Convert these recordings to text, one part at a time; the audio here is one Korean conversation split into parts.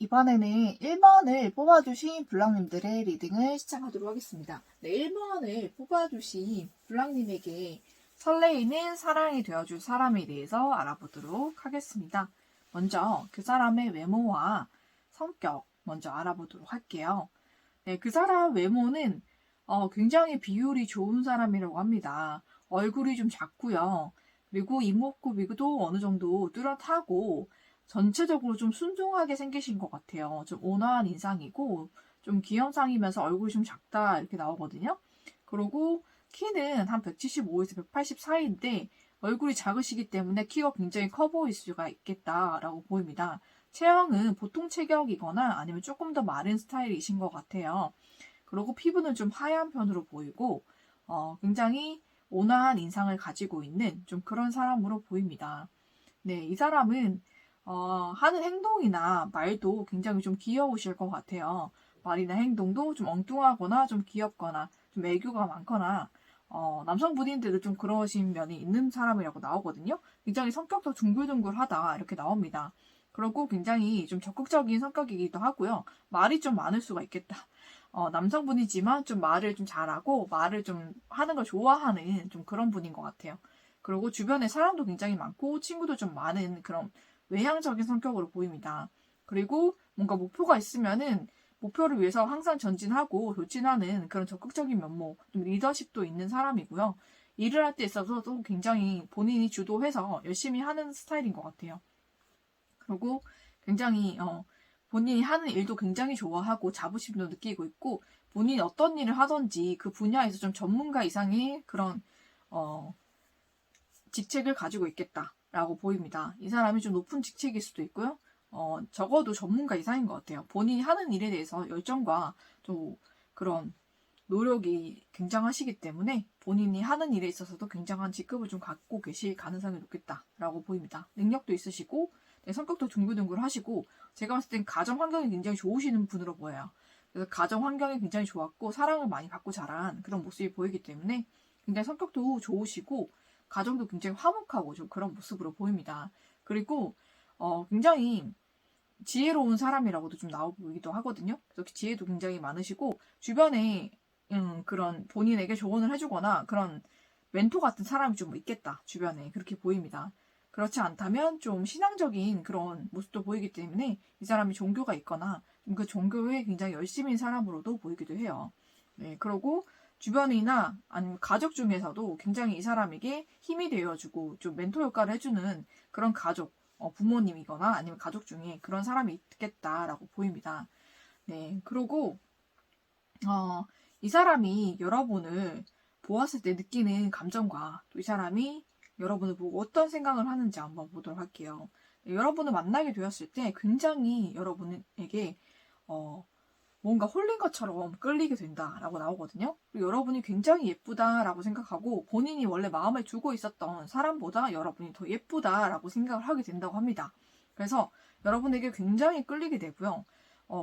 이번에는 1번을 뽑아주신 블랑님들의 리딩을 시작하도록 하겠습니다. 네, 1번을 뽑아주신 블랑님에게 설레이는 사랑이 되어줄 사람에 대해서 알아보도록 하겠습니다. 먼저 그 사람의 외모와 성격 먼저 알아보도록 할게요. 네, 그 사람 외모는 굉장히 비율이 좋은 사람이라고 합니다. 얼굴이 좀 작고요. 그리고 이목구비도 어느 정도 뚜렷하고 전체적으로 좀 순종하게 생기신 것 같아요. 좀 온화한 인상이고 좀 귀염상이면서 얼굴이 좀 작다 이렇게 나오거든요. 그리고 키는 한 175에서 180 사이인데 얼굴이 작으시기 때문에 키가 굉장히 커 보일 수가 있겠다라고 보입니다. 체형은 보통 체격이거나 아니면 조금 더 마른 스타일이신 것 같아요. 그리고 피부는 좀 하얀 편으로 보이고 굉장히 온화한 인상을 가지고 있는 좀 그런 사람으로 보입니다. 네, 이 사람은 하는 행동이나 말도 굉장히 좀 귀여우실 것 같아요. 말이나 행동도 좀 엉뚱하거나 좀 귀엽거나 좀 애교가 많거나 남성분인데도 좀 그러신 면이 있는 사람이라고 나오거든요. 굉장히 성격도 둥글둥글하다 이렇게 나옵니다. 그리고 굉장히 좀 적극적인 성격이기도 하고요. 말이 좀 많을 수가 있겠다. 남성분이지만 좀 말을 좀 잘하고 말을 좀 하는 걸 좋아하는 좀 그런 분인 것 같아요. 그리고 주변에 사람도 굉장히 많고 친구도 좀 많은 그런 외향적인 성격으로 보입니다. 그리고 뭔가 목표가 있으면은 목표를 위해서 항상 전진하고 돌진하는 그런 적극적인 면모, 좀 리더십도 있는 사람이고요. 일을 할 때 있어서도 굉장히 본인이 주도해서 열심히 하는 스타일인 것 같아요. 그리고 굉장히 본인이 하는 일도 굉장히 좋아하고 자부심도 느끼고 있고 본인이 어떤 일을 하든지 그 분야에서 좀 전문가 이상의 그런 직책을 가지고 있겠다라고 보입니다. 이 사람이 좀 높은 직책일 수도 있고요. 적어도 전문가 이상인 것 같아요. 본인이 하는 일에 대해서 열정과 좀 그런 노력이 굉장하시기 때문에 본인이 하는 일에 있어서도 굉장한 직급을 좀 갖고 계실 가능성이 높겠다라고 보입니다. 능력도 있으시고 네, 성격도 둥글둥글하시고 제가 봤을 땐 가정 환경이 굉장히 좋으시는 분으로 보여요. 그래서 가정 환경이 굉장히 좋았고 사랑을 많이 받고 자란 그런 모습이 보이기 때문에 굉장히 성격도 좋으시고 가정도 굉장히 화목하고 좀 그런 모습으로 보입니다. 그리고 굉장히 지혜로운 사람이라고도 좀 나오기도 하거든요. 그래서 지혜도 굉장히 많으시고 주변에 그런 본인에게 조언을 해주거나 그런 멘토 같은 사람이 좀 있겠다. 주변에 그렇게 보입니다. 그렇지 않다면 좀 신앙적인 그런 모습도 보이기 때문에 이 사람이 종교가 있거나 그 종교에 굉장히 열심인 사람으로도 보이기도 해요. 네, 그리고 주변이나 아니면 가족 중에서도 굉장히 이 사람에게 힘이 되어주고 좀 멘토 역할을 해주는 그런 가족, 부모님이거나 아니면 가족 중에 그런 사람이 있겠다라고 보입니다. 네, 그리고 이 사람이 여러분을 보았을 때 느끼는 감정과 또 이 사람이 여러분을 보고 어떤 생각을 하는지 한번 보도록 할게요. 네, 여러분을 만나게 되었을 때 굉장히 여러분에게 뭔가 홀린 것처럼 끌리게 된다라고 나오거든요. 그리고 여러분이 굉장히 예쁘다라고 생각하고 본인이 원래 마음에 두고 있었던 사람보다 여러분이 더 예쁘다라고 생각을 하게 된다고 합니다. 그래서 여러분에게 굉장히 끌리게 되고요.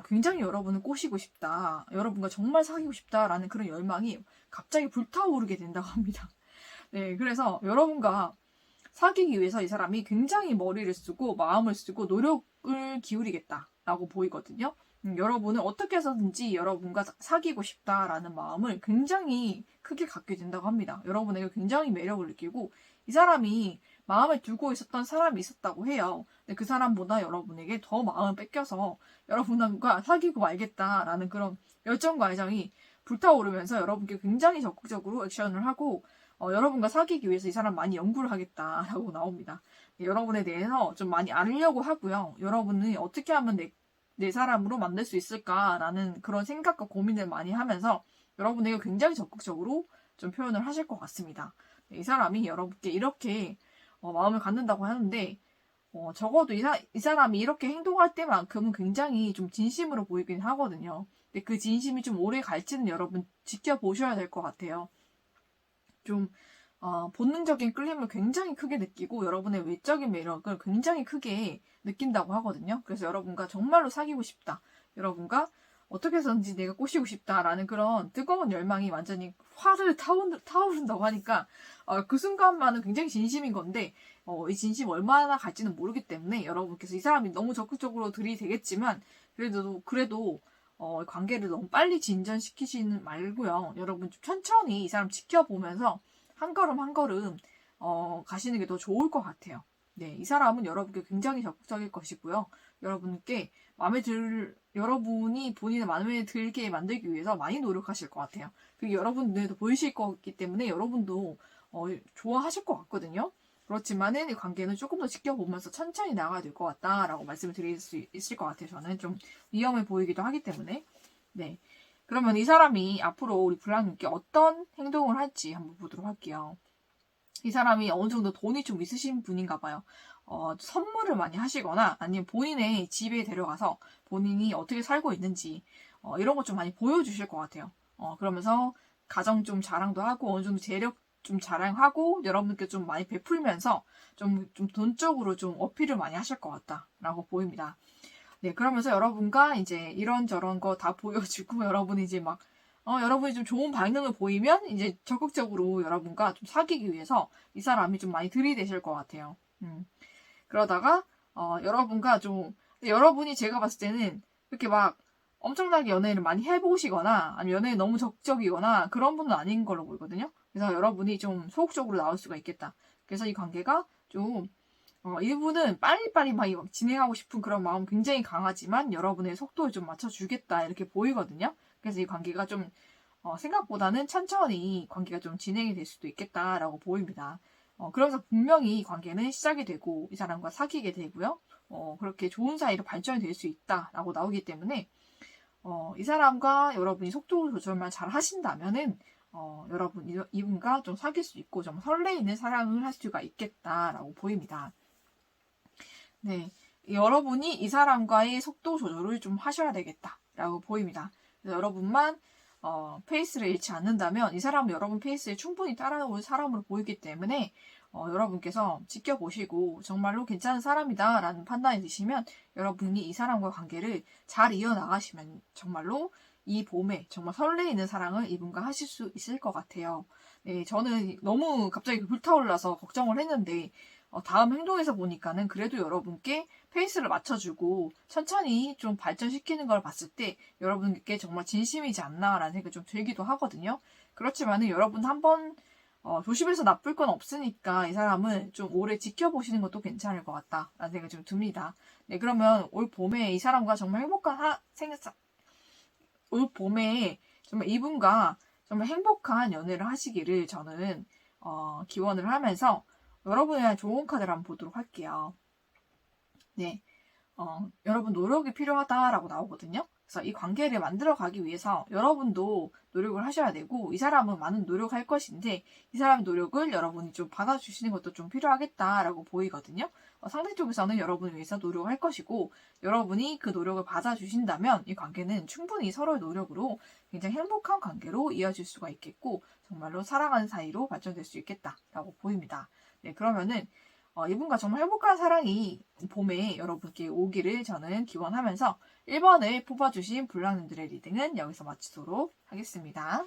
굉장히 여러분을 꼬시고 싶다, 여러분과 정말 사귀고 싶다라는 그런 열망이 갑자기 불타오르게 된다고 합니다. 네, 그래서 여러분과 사귀기 위해서 이 사람이 굉장히 머리를 쓰고 마음을 쓰고 노력을 기울이겠다라고 보이거든요. 여러분은 어떻게 해서든지 여러분과 사귀고 싶다라는 마음을 굉장히 크게 갖게 된다고 합니다. 여러분에게 굉장히 매력을 느끼고 이 사람이 마음에 두고 있었던 사람이 있었다고 해요. 근데 그 사람보다 여러분에게 더 마음을 뺏겨서 여러분과 사귀고 말겠다라는 그런 열정과 애정이 불타오르면서 여러분께 굉장히 적극적으로 액션을 하고 여러분과 사귀기 위해서 이 사람 많이 연구를 하겠다라고 나옵니다. 네, 여러분에 대해서 좀 많이 알려고 하고요. 여러분이 어떻게 하면 내 사람으로 만들 수 있을까라는 그런 생각과 고민을 많이 하면서 여러분에게 굉장히 적극적으로 좀 표현을 하실 것 같습니다. 네, 이 사람이 여러분께 이렇게 마음을 갖는다고 하는데 적어도 이 사람이 이렇게 행동할 때만큼은 굉장히 좀 진심으로 보이긴 하거든요. 근데 그 진심이 좀 오래 갈지는 여러분 지켜보셔야 될 것 같아요. 좀 본능적인 끌림을 굉장히 크게 느끼고 여러분의 외적인 매력을 굉장히 크게 느낀다고 하거든요. 그래서 여러분과 정말로 사귀고 싶다. 여러분과 어떻게 해서든지 내가 꼬시고 싶다라는 그런 뜨거운 열망이 완전히 화를 타오른다고 하니까 그 순간만은 굉장히 진심인 건데 이 진심 얼마나 갈지는 모르기 때문에 여러분께서 이 사람이 너무 적극적으로 들이대겠지만 그래도 관계를 너무 빨리 진전시키지는 말고요. 여러분 좀 천천히 이 사람 지켜보면서 한 걸음 한 걸음 가시는 게 더 좋을 것 같아요. 네, 이 사람은 여러분께 굉장히 적극적일 것이고요. 여러분이 본인의 마음에 들게 만들기 위해서 많이 노력하실 것 같아요. 그리고 여러분 눈에도 보이실 거기 때문에 여러분도 좋아하실 것 같거든요. 그렇지만은 이 관계는 조금 더 지켜보면서 천천히 나가야 될 것 같다라고 말씀을 드릴 수 있을 것 같아요. 저는 좀 위험해 보이기도 하기 때문에. 네. 그러면 이 사람이 앞으로 우리 블랑님께 어떤 행동을 할지 한번 보도록 할게요. 이 사람이 어느 정도 돈이 좀 있으신 분인가 봐요. 선물을 많이 하시거나 아니면 본인의 집에 데려가서 본인이 어떻게 살고 있는지 이런 거 좀 많이 보여주실 것 같아요. 그러면서 가정 좀 자랑도 하고 어느 정도 재력 좀 자랑하고 여러분께 좀 많이 베풀면서 좀 돈적으로 좀 어필을 많이 하실 것 같다라고 보입니다. 네, 그러면서 여러분과 이제 이런저런 거 다 보여주고 여러분이 이제 막 여러분이 좀 좋은 반응을 보이면 이제 적극적으로 여러분과 좀 사귀기 위해서 이 사람이 좀 많이 들이대실 것 같아요. 그러다가 여러분과 좀 여러분이 제가 봤을 때는 이렇게 막 엄청나게 연애를 많이 해보시거나 아니면 연애에 너무 적극적이거나 그런 분은 아닌 걸로 보이거든요. 그래서 여러분이 좀 소극적으로 나올 수가 있겠다. 그래서 이 관계가 좀 이분은 빨리빨리 막 진행하고 싶은 그런 마음 굉장히 강하지만 여러분의 속도를 좀 맞춰주겠다 이렇게 보이거든요. 그래서 이 관계가 좀 생각보다는 천천히 관계가 좀 진행이 될 수도 있겠다라고 보입니다. 그러면서 분명히 이 관계는 시작이 되고 이 사람과 사귀게 되고요. 그렇게 좋은 사이로 발전이 될 수 있다라고 나오기 때문에 이 사람과 여러분이 속도 조절만 잘 하신다면은 이분과 좀 사귈 수 있고 좀 설레이는 사랑을 할 수가 있겠다라고 보입니다. 네, 여러분이 이 사람과의 속도 조절을 좀 하셔야 되겠다라고 보입니다. 그래서 여러분만 페이스를 잃지 않는다면 이 사람은 여러분 페이스에 충분히 따라올 사람으로 보이기 때문에 여러분께서 지켜보시고 정말로 괜찮은 사람이다라는 판단이 드시면 여러분이 이 사람과 관계를 잘 이어나가시면 정말로 이 봄에 정말 설레이는 사랑을 이분과 하실 수 있을 것 같아요. 네, 저는 너무 갑자기 불타올라서 걱정을 했는데 다음 행동에서 보니까는 그래도 여러분께 페이스를 맞춰주고 천천히 좀 발전시키는 걸 봤을 때 여러분께 정말 진심이지 않나라는 생각이 좀 들기도 하거든요. 그렇지만은 여러분 한번 조심해서 나쁠 건 없으니까 이 사람을 좀 오래 지켜보시는 것도 괜찮을 것 같다라는 생각이 좀 듭니다. 네, 그러면 올 봄에 이 사람과 정말 올 봄에 정말 이분과 정말 행복한 연애를 하시기를 저는 기원을 하면서 여러분의 좋은 카드를 한번 보도록 할게요. 네, 여러분 노력이 필요하다라고 나오거든요. 그래서 이 관계를 만들어가기 위해서 여러분도 노력을 하셔야 되고 이 사람은 많은 노력할 것인데 이 사람의 노력을 여러분이 좀 받아주시는 것도 좀 필요하겠다라고 보이거든요. 상대 쪽에서는 여러분을 위해서 노력할 것이고 여러분이 그 노력을 받아주신다면 이 관계는 충분히 서로의 노력으로 굉장히 행복한 관계로 이어질 수가 있겠고 정말로 사랑하는 사이로 발전될 수 있겠다라고 보입니다. 네, 그러면은 이분과 정말 행복한 사랑이 봄에 여러분께 오기를 저는 기원하면서 1번을 뽑아주신 불량님들의 리딩은 여기서 마치도록 하겠습니다.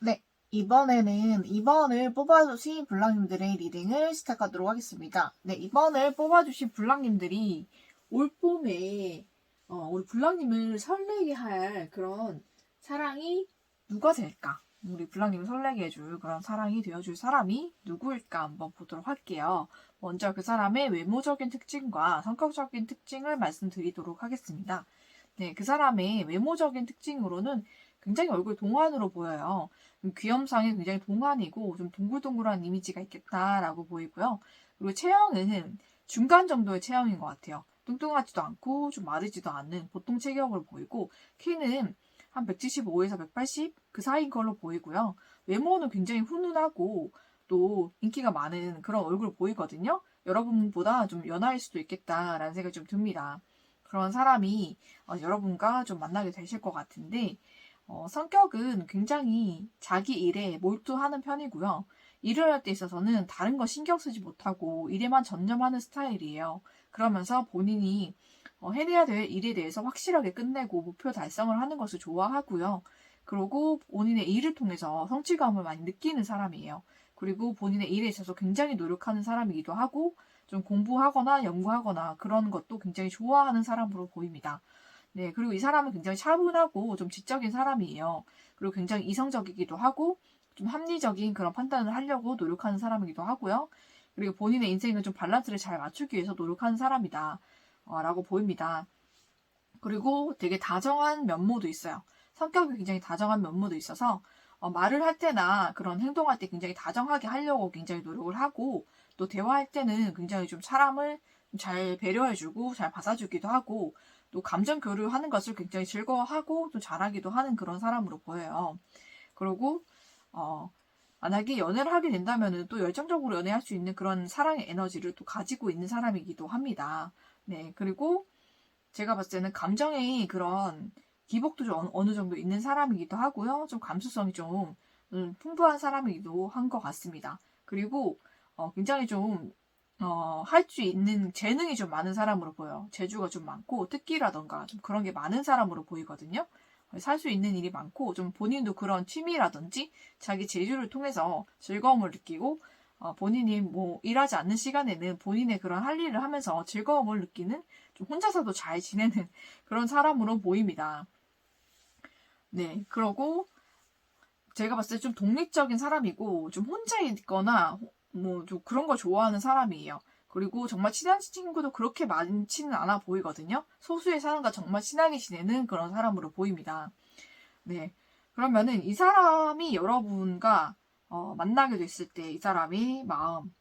네, 이번에는 2번을 뽑아주신 블랑님들의 리딩을 시작하도록 하겠습니다. 네, 2번을 뽑아주신 블랑님들이 올 봄에 우리 블랑님을 설레게 할 그런 사랑이 누가 될까? 우리 블랑님을 설레게 해줄 그런 사랑이 되어줄 사람이 누구일까 한번 보도록 할게요. 먼저 그 사람의 외모적인 특징과 성격적인 특징을 말씀드리도록 하겠습니다. 네, 그 사람의 외모적인 특징으로는 굉장히 얼굴 동안으로 보여요. 귀염상이 굉장히 동안이고 좀 동글동글한 이미지가 있겠다라고 보이고요. 그리고 체형은 중간 정도의 체형인 것 같아요. 뚱뚱하지도 않고 좀 마르지도 않는 보통 체격을 보이고 키는 한 175에서 180 그 사이인 걸로 보이고요. 외모는 굉장히 훈훈하고 또 인기가 많은 그런 얼굴 보이거든요. 여러분보다 좀 연하일 수도 있겠다라는 생각이 좀 듭니다. 그런 사람이 여러분과 좀 만나게 되실 것 같은데 성격은 굉장히 자기 일에 몰두하는 편이고요. 일을 할 때 있어서는 다른 거 신경 쓰지 못하고 일에만 전념하는 스타일이에요. 그러면서 본인이 해내야 될 일에 대해서 확실하게 끝내고 목표 달성을 하는 것을 좋아하고요. 그리고 본인의 일을 통해서 성취감을 많이 느끼는 사람이에요. 그리고 본인의 일에 있어서 굉장히 노력하는 사람이기도 하고 좀 공부하거나 연구하거나 그런 것도 굉장히 좋아하는 사람으로 보입니다. 네, 그리고 이 사람은 굉장히 차분하고 좀 지적인 사람이에요. 그리고 굉장히 이성적이기도 하고 좀 합리적인 그런 판단을 하려고 노력하는 사람이기도 하고요. 그리고 본인의 인생을 좀 밸런스를 잘 맞추기 위해서 노력하는 사람이다. 라고 보입니다. 그리고 되게 다정한 면모도 있어요. 성격이 굉장히 다정한 면모도 있어서 말을 할 때나 그런 행동할 때 굉장히 다정하게 하려고 굉장히 노력을 하고 또 대화할 때는 굉장히 좀 사람을 잘 배려해주고 잘 받아주기도 하고 또 감정 교류하는 것을 굉장히 즐거워하고 또 잘하기도 하는 그런 사람으로 보여요. 그리고 만약에 연애를 하게 된다면은 또 열정적으로 연애할 수 있는 그런 사랑의 에너지를 또 가지고 있는 사람이기도 합니다. 네, 그리고 제가 봤을 때는 감정의 그런 기복도 좀 어느 정도 있는 사람이기도 하고요. 좀 감수성이 좀 풍부한 사람이기도 한 것 같습니다. 그리고 굉장히 좀 할 수 있는 재능이 좀 많은 사람으로 보여요. 재주가 좀 많고 특기라던가 좀 그런 게 많은 사람으로 보이거든요. 살 수 있는 일이 많고 좀 본인도 그런 취미라든지 자기 재주를 통해서 즐거움을 느끼고 본인이 뭐 일하지 않는 시간에는 본인의 그런 할 일을 하면서 즐거움을 느끼는 좀 혼자서도 잘 지내는 그런 사람으로 보입니다. 네, 그러고 제가 봤을 때 좀 독립적인 사람이고 좀 혼자 있거나 뭐 좀 그런 걸 좋아하는 사람이에요. 그리고 정말 친한 친구도 그렇게 많지는 않아 보이거든요. 소수의 사람과 정말 친하게 지내는 그런 사람으로 보입니다. 네. 그러면은 이 사람이 여러분과 만나게 됐을 때 이 사람이 마음,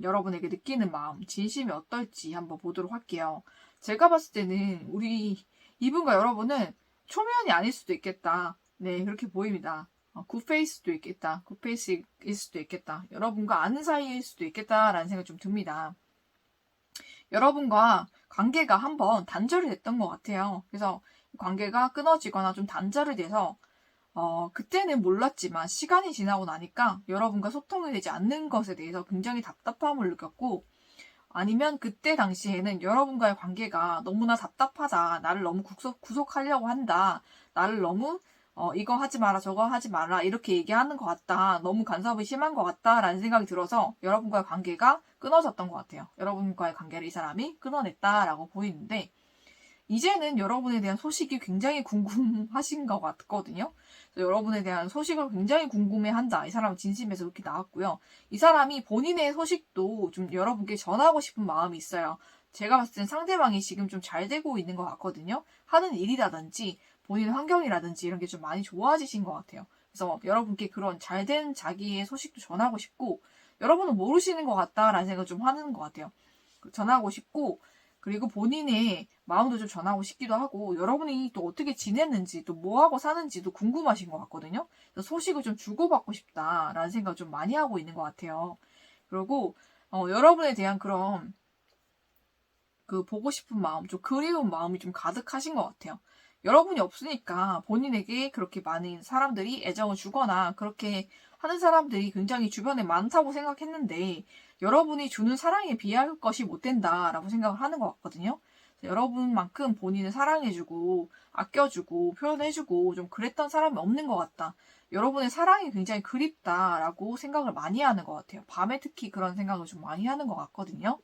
여러분에게 느끼는 마음, 진심이 어떨지 한번 보도록 할게요. 제가 봤을 때는 우리 이분과 여러분은 초면이 아닐 수도 있겠다. 네, 그렇게 보입니다. 굿페이스도 있겠다. 굿페이스일 수도 있겠다. 여러분과 아는 사이일 수도 있겠다라는 생각이 좀 듭니다. 여러분과 관계가 한번 단절이 됐던 것 같아요. 그래서 관계가 끊어지거나 좀 단절이 돼서 그때는 몰랐지만 시간이 지나고 나니까 여러분과 소통이 되지 않는 것에 대해서 굉장히 답답함을 느꼈고 아니면 그때 당시에는 여러분과의 관계가 너무나 답답하다. 나를 너무 구속하려고 한다. 나를 너무 이거 하지 마라, 저거 하지 마라 이렇게 얘기하는 것 같다. 너무 간섭이 심한 것 같다라는 생각이 들어서 여러분과의 관계가 끊어졌던 것 같아요. 여러분과의 관계를 이 사람이 끊어냈다라고 보이는데 이제는 여러분에 대한 소식이 굉장히 궁금하신 것 같거든요. 여러분에 대한 소식을 굉장히 궁금해한다. 이 사람은 진심에서 그렇게 나왔고요. 이 사람이 본인의 소식도 좀 여러분께 전하고 싶은 마음이 있어요. 제가 봤을 땐 상대방이 지금 좀 잘 되고 있는 것 같거든요. 하는 일이라든지 본인 환경이라든지 이런 게 좀 많이 좋아지신 것 같아요. 그래서 여러분께 그런 잘된 자기의 소식도 전하고 싶고 여러분은 모르시는 것 같다라는 생각을 좀 하는 것 같아요. 전하고 싶고 그리고 본인의 마음도 좀 전하고 싶기도 하고 여러분이 또 어떻게 지냈는지 또 뭐하고 사는지도 궁금하신 것 같거든요. 그래서 소식을 좀 주고받고 싶다라는 생각을 좀 많이 하고 있는 것 같아요. 그리고 여러분에 대한 그런 그 보고 싶은 마음, 좀 그리운 마음이 좀 가득하신 것 같아요. 여러분이 없으니까 본인에게 그렇게 많은 사람들이 애정을 주거나 그렇게 하는 사람들이 굉장히 주변에 많다고 생각했는데 여러분이 주는 사랑에 비할 것이 못 된다라고 생각을 하는 것 같거든요. 여러분만큼 본인을 사랑해주고 아껴주고 표현해주고 좀 그랬던 사람이 없는 것 같다. 여러분의 사랑이 굉장히 그립다라고 생각을 많이 하는 것 같아요. 밤에 특히 그런 생각을 좀 많이 하는 것 같거든요.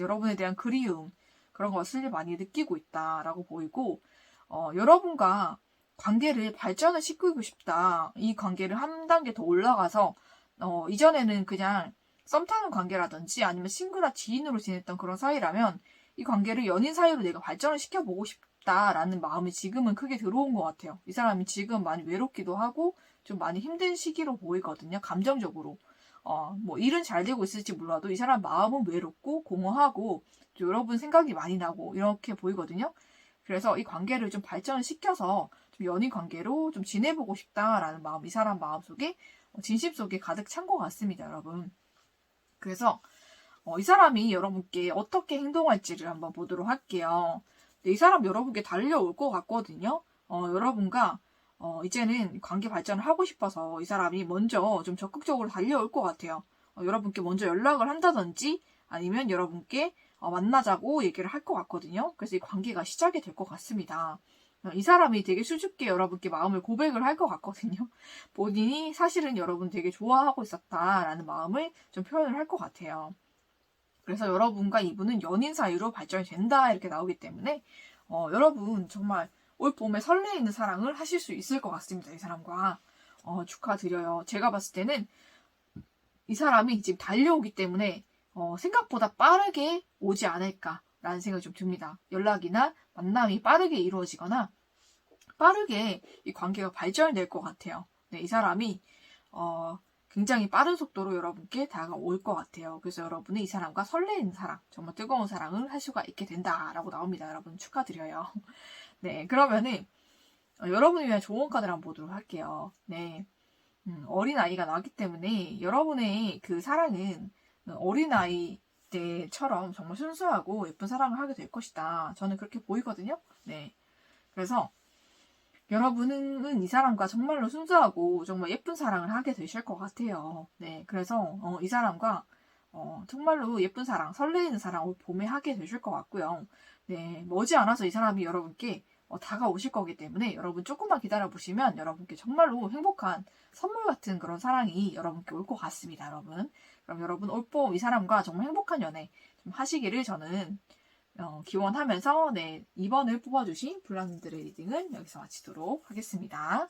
여러분에 대한 그리움 그런 것을 많이 느끼고 있다라고 보이고 여러분과 관계를 발전을 시키고 싶다. 이 관계를 한 단계 더 올라가서 이전에는 그냥 썸 타는 관계라든지 아니면 친구나 지인으로 지냈던 그런 사이라면 이 관계를 연인 사이로 내가 발전을 시켜보고 싶다라는 마음이 지금은 크게 들어온 것 같아요. 이 사람이 지금 많이 외롭기도 하고 좀 많이 힘든 시기로 보이거든요. 감정적으로. 뭐 일은 잘 되고 있을지 몰라도 이 사람 마음은 외롭고 공허하고 여러분 생각이 많이 나고 이렇게 보이거든요. 그래서 이 관계를 좀 발전을 시켜서 좀 연인 관계로 좀 지내보고 싶다라는 마음, 이 사람 마음속에 진심 속에 가득 찬 것 같습니다, 여러분. 그래서 이 사람이 여러분께 어떻게 행동할지를 한번 보도록 할게요. 네, 이 사람 여러분께 달려올 것 같거든요. 여러분과 이제는 관계 발전을 하고 싶어서 이 사람이 먼저 좀 적극적으로 달려올 것 같아요. 여러분께 먼저 연락을 한다든지 아니면 여러분께 만나자고 얘기를 할 것 같거든요. 그래서 이 관계가 시작이 될 것 같습니다. 이 사람이 되게 수줍게 여러분께 마음을 고백을 할 것 같거든요. 본인이 사실은 여러분 되게 좋아하고 있었다라는 마음을 좀 표현을 할 것 같아요. 그래서 여러분과 이분은 연인 사이로 발전이 된다 이렇게 나오기 때문에 여러분 정말 올 봄에 설레이는 사랑을 하실 수 있을 것 같습니다. 이 사람과 축하드려요. 제가 봤을 때는 이 사람이 지금 달려오기 때문에 생각보다 빠르게 오지 않을까라는 생각이 좀 듭니다. 연락이나 만남이 빠르게 이루어지거나 빠르게 이 관계가 발전될 것 같아요. 네, 이 사람이 굉장히 빠른 속도로 여러분께 다가올 것 같아요. 그래서 여러분은 이 사람과 설레이는 사랑, 정말 뜨거운 사랑을 할 수가 있게 된다라고 나옵니다. 여러분 축하드려요. 네, 그러면은 여러분을 위한 좋은 카드를 한번 보도록 할게요. 네, 어린아이가 나왔기 때문에 여러분의 그 사랑은 어린아이 때처럼 정말 순수하고 예쁜 사랑을 하게 될 것이다. 저는 그렇게 보이거든요. 네, 그래서 여러분은 이 사람과 정말로 순수하고 정말 예쁜 사랑을 하게 되실 것 같아요. 네, 그래서 이 사람과 정말로 예쁜 사랑, 설레이는 사랑을 봄에 하게 되실 것 같고요. 네, 머지않아서 이 사람이 여러분께 다가오실 거기 때문에 여러분 조금만 기다려보시면 여러분께 정말로 행복한 선물 같은 그런 사랑이 여러분께 올 것 같습니다, 여러분. 그럼 여러분 올봄 이 사람과 정말 행복한 연애 좀 하시기를 저는 기원하면서 네, 2번을 뽑아주신 블랑님들의 리딩은 여기서 마치도록 하겠습니다.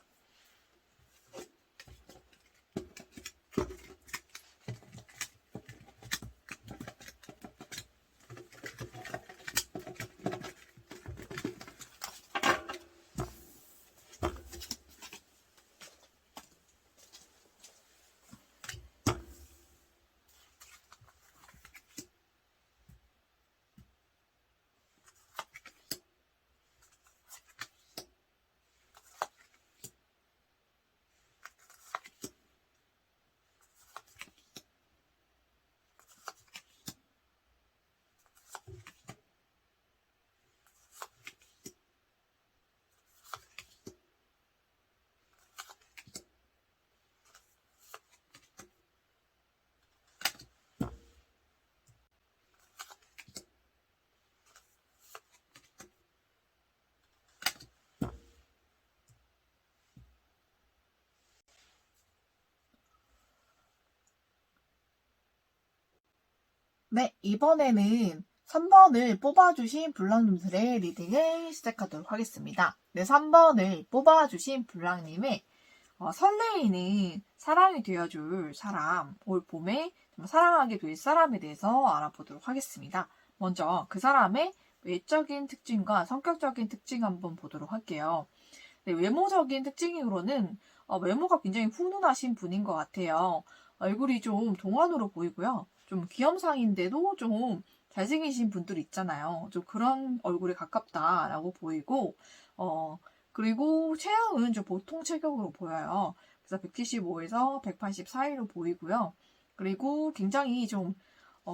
네, 이번에는 3번을 뽑아주신 블랑님들의 리딩을 시작하도록 하겠습니다. 네, 3번을 뽑아주신 블랑님의 설레이는 사랑이 되어줄 사람, 올 봄에 사랑하게 될 사람에 대해서 알아보도록 하겠습니다. 먼저 그 사람의 외적인 특징과 성격적인 특징 한번 보도록 할게요. 네, 외모적인 특징으로는 외모가 굉장히 훈훈하신 분인 것 같아요. 얼굴이 좀 동안으로 보이고요. 좀 귀염상인데도 좀 잘생기신 분들 있잖아요. 좀 그런 얼굴에 가깝다라고 보이고, 그리고 체형은 좀 보통 체격으로 보여요. 그래서 175에서 180 사이로 보이고요. 그리고 굉장히 좀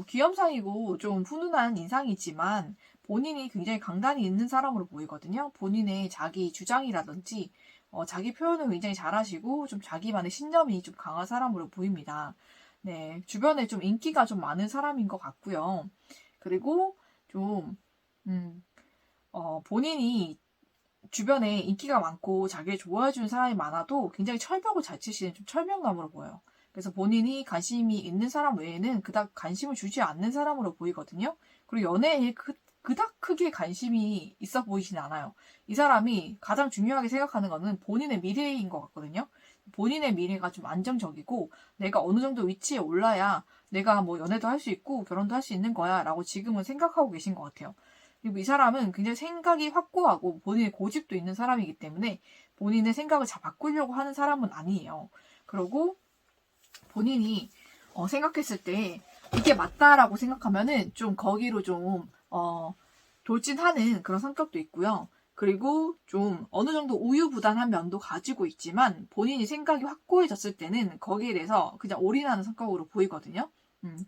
귀염상이고 좀 훈훈한 인상이지만 본인이 굉장히 강단이 있는 사람으로 보이거든요. 본인의 자기 주장이라든지 자기 표현을 굉장히 잘하시고 좀 자기만의 신념이 좀 강한 사람으로 보입니다. 네, 주변에 좀 인기가 좀 많은 사람인 것 같고요. 그리고 좀 본인이 주변에 인기가 많고 자기를 좋아해주는 사람이 많아도 굉장히 철벽을 잘 치시는 좀 철벽남으로 보여요. 그래서 본인이 관심이 있는 사람 외에는 그닥 관심을 주지 않는 사람으로 보이거든요. 그리고 연애에 그닥 크게 관심이 있어 보이진 않아요. 이 사람이 가장 중요하게 생각하는 거는 본인의 미래인 것 같거든요. 본인의 미래가 좀 안정적이고 내가 어느 정도 위치에 올라야 내가 뭐 연애도 할 수 있고 결혼도 할 수 있는 거야 라고 지금은 생각하고 계신 것 같아요. 그리고 이 사람은 굉장히 생각이 확고하고 본인의 고집도 있는 사람이기 때문에 본인의 생각을 잘 바꾸려고 하는 사람은 아니에요. 그리고 본인이 생각했을 때 이게 맞다라고 생각하면은 좀 거기로 좀 돌진하는 그런 성격도 있고요. 그리고 좀 어느 정도 우유부단한 면도 가지고 있지만 본인이 생각이 확고해졌을 때는 거기에 대해서 그냥 올인하는 성격으로 보이거든요.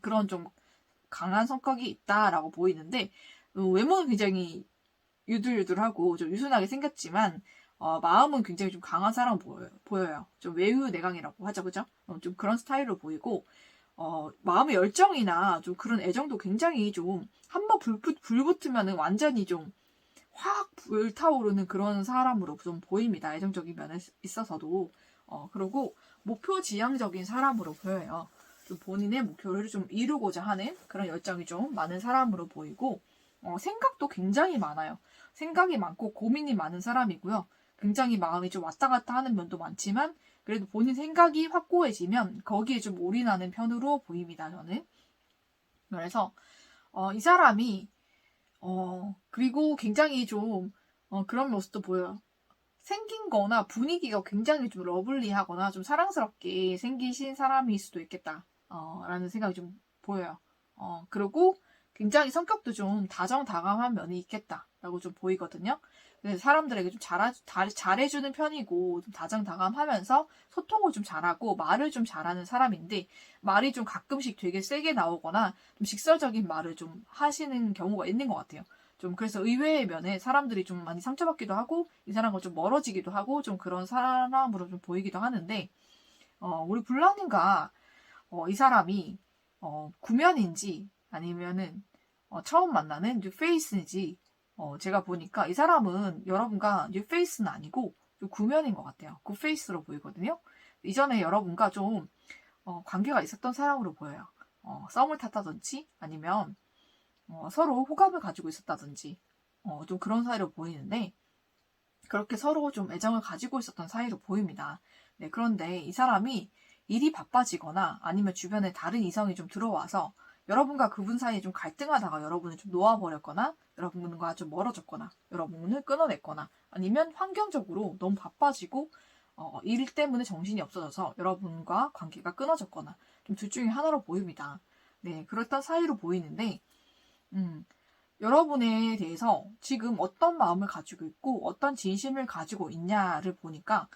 그런 좀 강한 성격이 있다라고 보이는데 외모는 굉장히 유들유들하고 좀 유순하게 생겼지만 마음은 굉장히 좀 강한 사람 보여요. 좀 외유내강이라고 하죠, 그죠? 좀 그런 스타일로 보이고 마음의 열정이나 좀 그런 애정도 굉장히 좀 한번 불붙으면은 완전히 좀 확 불타오르는 그런 사람으로 좀 보입니다. 애정적인 면에 있어서도. 그리고 목표 지향적인 사람으로 보여요. 좀 본인의 목표를 좀 이루고자 하는 그런 열정이 좀 많은 사람으로 보이고, 생각도 굉장히 많아요. 생각이 많고 고민이 많은 사람이고요. 굉장히 마음이 좀 왔다 갔다 하는 면도 많지만, 그래도 본인 생각이 확고해지면 거기에 좀 올인하는 편으로 보입니다, 저는. 그래서, 이 사람이 그리고 굉장히 좀, 그런 모습도 보여요. 생긴 거나 분위기가 굉장히 좀 러블리하거나 좀 사랑스럽게 생기신 사람일 수도 있겠다. 라는 생각이 좀 보여요. 그리고 굉장히 성격도 좀 다정다감한 면이 있겠다라고 좀 보이거든요. 그래서 사람들에게 좀 잘해주는 편이고, 좀 다정다감하면서 소통을 좀 잘하고, 말을 좀 잘하는 사람인데, 말이 좀 가끔씩 되게 세게 나오거나, 좀 직설적인 말을 좀 하시는 경우가 있는 것 같아요. 좀 그래서 의외의 면에 사람들이 좀 많이 상처받기도 하고, 이 사람과 좀 멀어지기도 하고, 좀 그런 사람으로 좀 보이기도 하는데, 우리 블라님과 이 사람이 구면인지 아니면은 처음 만나는 뉴페이스인지 제가 보니까 이 사람은 여러분과 뉴페이스는 아니고 좀 구면인 것 같아요. 굿페이스로 보이거든요. 이전에 여러분과 좀 관계가 있었던 사람으로 보여요. 썸을 탔다든지 아니면 서로 호감을 가지고 있었다든지 좀 그런 사이로 보이는데 그렇게 서로 좀 애정을 가지고 있었던 사이로 보입니다. 네, 그런데 이 사람이 일이 바빠지거나 아니면 주변에 다른 이성이 좀 들어와서 여러분과 그분 사이에 좀 갈등하다가 여러분을 좀 놓아버렸거나 여러분과 좀 멀어졌거나 여러분을 끊어냈거나 아니면 환경적으로 너무 바빠지고 일 때문에 정신이 없어져서 여러분과 관계가 끊어졌거나 좀 둘 중에 하나로 보입니다. 네, 그랬던 사이로 보이는데 여러분에 대해서 지금 어떤 마음을 가지고 있고 어떤 진심을 가지고 있냐를 보니까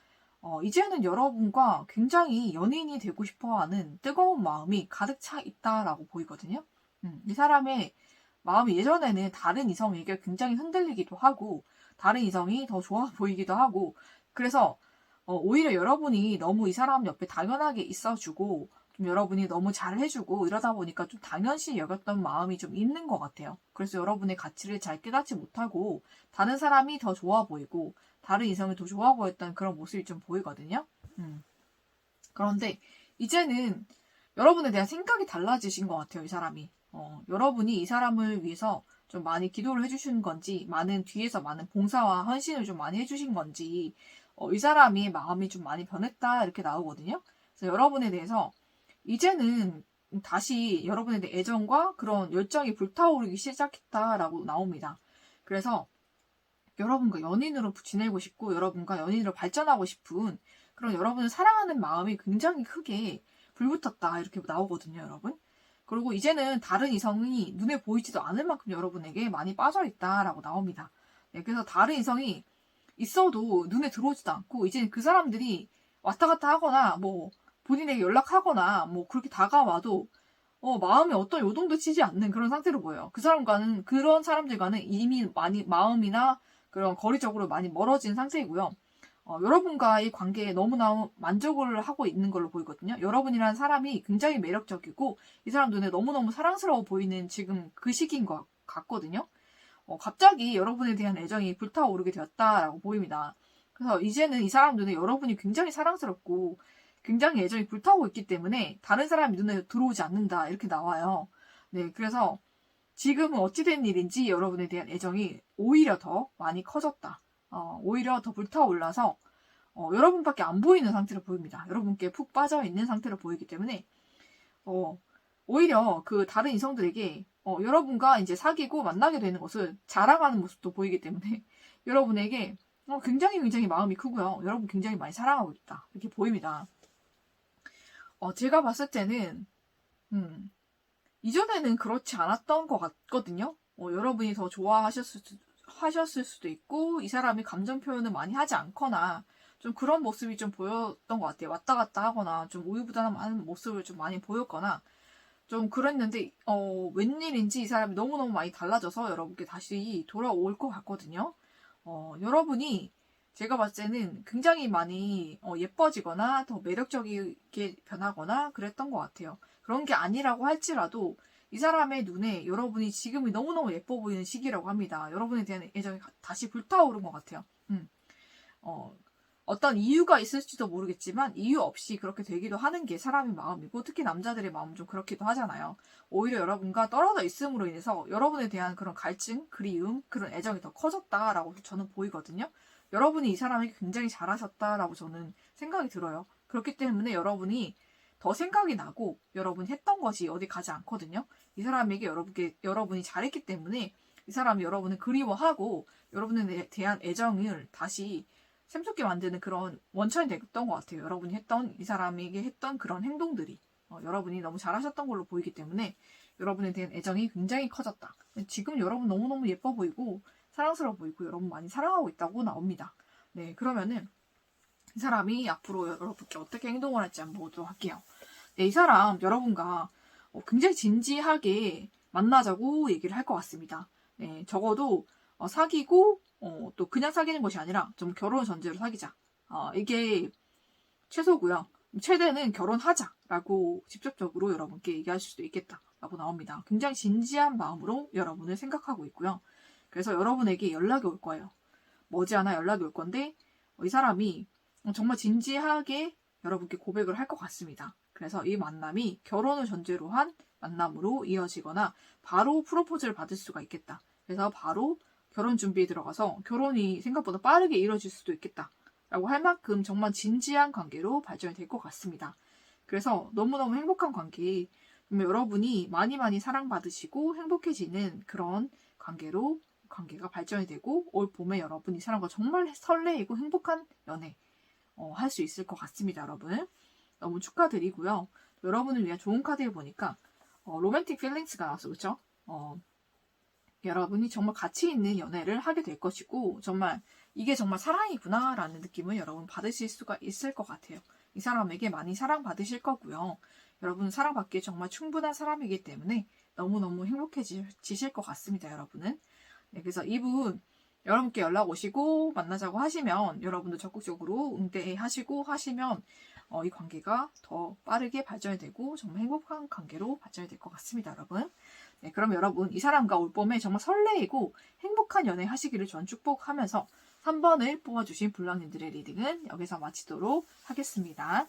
이제는 여러분과 굉장히 연인이 되고 싶어하는 뜨거운 마음이 가득 차 있다라고 보이거든요. 이 사람의 마음이 예전에는 다른 이성에게 굉장히 흔들리기도 하고 다른 이성이 더 좋아 보이기도 하고 그래서 오히려 여러분이 너무 이 사람 옆에 당연하게 있어주고 좀 여러분이 너무 잘해주고 이러다 보니까 좀 당연시 여겼던 마음이 좀 있는 것 같아요. 그래서 여러분의 가치를 잘 깨닫지 못하고 다른 사람이 더 좋아 보이고 다른 이성이 더 좋아 보였던 그런 모습이 좀 보이거든요. 그런데 이제는 여러분에 대한 생각이 달라지신 것 같아요. 이 사람이. 여러분이 이 사람을 위해서 좀 많이 기도를 해주신 건지 뒤에서 많은 봉사와 헌신을 좀 많이 해주신 건지 이 사람이 마음이 좀 많이 변했다 이렇게 나오거든요. 그래서 여러분에 대해서 이제는 다시 여러분에 대한 애정과 그런 열정이 불타오르기 시작했다라고 나옵니다. 그래서 여러분과 연인으로 지내고 싶고 여러분과 연인으로 발전하고 싶은 그런 여러분을 사랑하는 마음이 굉장히 크게 불붙었다 이렇게 나오거든요, 여러분. 그리고 이제는 다른 이성이 눈에 보이지도 않을 만큼 여러분에게 많이 빠져있다라고 나옵니다. 네, 그래서 다른 이성이 있어도 눈에 들어오지도 않고 이제는 그 사람들이 왔다 갔다 하거나 뭐 본인에게 연락하거나 뭐 그렇게 다가와도 마음에 어떤 요동도 치지 않는 그런 상태로 보여요. 그런 사람들과는 이미 많이 마음이나 그런 거리적으로 많이 멀어진 상태이고요. 여러분과의 관계에 너무나 만족을 하고 있는 걸로 보이거든요. 여러분이라는 사람이 굉장히 매력적이고 이 사람 눈에 너무너무 사랑스러워 보이는 지금 그 시기인 것 같거든요. 갑자기 여러분에 대한 애정이 불타오르게 되었다라고 보입니다. 그래서 이제는 이 사람 눈에 여러분이 굉장히 사랑스럽고 굉장히 애정이 불타오르고 있기 때문에 다른 사람이 눈에 들어오지 않는다 이렇게 나와요. 네, 그래서 지금은 어찌된 일인지 여러분에 대한 애정이 오히려 더 많이 커졌다. 오히려 더 불타올라서 여러분밖에 안 보이는 상태로 보입니다. 여러분께 푹 빠져 있는 상태로 보이기 때문에 오히려 그 다른 이성들에게 여러분과 이제 사귀고 만나게 되는 것을 자랑하는 모습도 보이기 때문에 여러분에게 굉장히 마음이 크고요. 여러분 굉장히 많이 사랑하고 있다. 이렇게 보입니다. 제가 봤을 때는 이전에는 그렇지 않았던 것 같거든요. 여러분이 더 좋아하셨을 수도 있고 이 사람이 감정 표현을 많이 하지 않거나 좀 그런 모습이 좀 보였던 것 같아요. 왔다 갔다 하거나 좀 우유부단한 모습을 좀 많이 보였거나 좀 그랬는데 웬일인지 이 사람이 너무너무 많이 달라져서 여러분께 다시 돌아올 것 같거든요. 여러분이 제가 봤을 때는 굉장히 많이 예뻐지거나 더 매력적이게 변하거나 그랬던 것 같아요. 그런 게 아니라고 할지라도 이 사람의 눈에 여러분이 지금이 너무너무 예뻐 보이는 시기라고 합니다. 여러분에 대한 애정이 다시 불타오른 것 같아요. 어떤 이유가 있을지도 모르겠지만 이유 없이 그렇게 되기도 하는 게 사람의 마음이고 특히 남자들의 마음은 좀 그렇기도 하잖아요. 오히려 여러분과 떨어져 있음으로 인해서 여러분에 대한 그런 갈증, 그리움, 그런 애정이 더 커졌다라고 저는 보이거든요. 여러분이 이 사람에게 굉장히 잘하셨다라고 저는 생각이 들어요. 그렇기 때문에 여러분이 더 생각이 나고 여러분이 했던 것이 어디 가지 않거든요. 이 사람에게 여러분이 잘했기 때문에 이 사람이 여러분을 그리워하고 여러분에 대한 애정을 다시 샘솟게 만드는 그런 원천이 됐던 것 같아요. 여러분이 이 사람에게 했던 그런 행동들이 여러분이 너무 잘하셨던 걸로 보이기 때문에 여러분에 대한 애정이 굉장히 커졌다. 지금 여러분 너무너무 예뻐 보이고 사랑스러워 보이고 여러분 많이 사랑하고 있다고 나옵니다. 네, 그러면은 이 사람이 앞으로 여러분께 어떻게 행동을 할지 한번 보도록 할게요. 네, 이 사람 여러분과 굉장히 진지하게 만나자고 얘기를 할 것 같습니다. 네, 적어도 사귀고 또 그냥 사귀는 것이 아니라 좀 결혼 전제로 사귀자. 이게 최소고요. 최대는 결혼하자라고 직접적으로 여러분께 얘기하실 수도 있겠다라고 나옵니다. 굉장히 진지한 마음으로 여러분을 생각하고 있고요. 그래서 여러분에게 연락이 올 거예요. 머지않아 연락이 올 건데 이 사람이 정말 진지하게 여러분께 고백을 할 것 같습니다. 그래서 이 만남이 결혼을 전제로 한 만남으로 이어지거나 바로 프로포즈를 받을 수가 있겠다. 그래서 바로 결혼 준비에 들어가서 결혼이 생각보다 빠르게 이루어질 수도 있겠다라고 할 만큼 정말 진지한 관계로 발전이 될 것 같습니다. 그래서 너무너무 행복한 관계, 여러분이 많이 사랑받으시고 행복해지는 그런 관계가 발전이 되고 올 봄에 여러분 이 사람과 정말 설레이고 행복한 연애 할 수 있을 것 같습니다. 여러분 너무 축하드리고요. 여러분을 위한 좋은 카드를 보니까 로맨틱 필링스가 나왔어. 그렇죠? 여러분이 정말 가치 있는 연애를 하게 될 것이고 정말 이게 정말 사랑이구나 라는 느낌을 여러분 받으실 수가 있을 것 같아요. 이 사람에게 많이 사랑받으실 거고요. 여러분 사랑받기에 정말 충분한 사람이기 때문에 너무너무 행복해지실 것 같습니다. 여러분은. 네, 그래서 이분 여러분께 연락 오시고 만나자고 하시면 여러분도 적극적으로 응대하시고 하시면 이 관계가 더 빠르게 발전이 되고 정말 행복한 관계로 발전이 될 것 같습니다. 여러분. 네, 그럼 여러분 이 사람과 올 봄에 정말 설레이고 행복한 연애 하시기를 전 축복하면서 3번을 뽑아주신 블랑님들의 리딩은 여기서 마치도록 하겠습니다.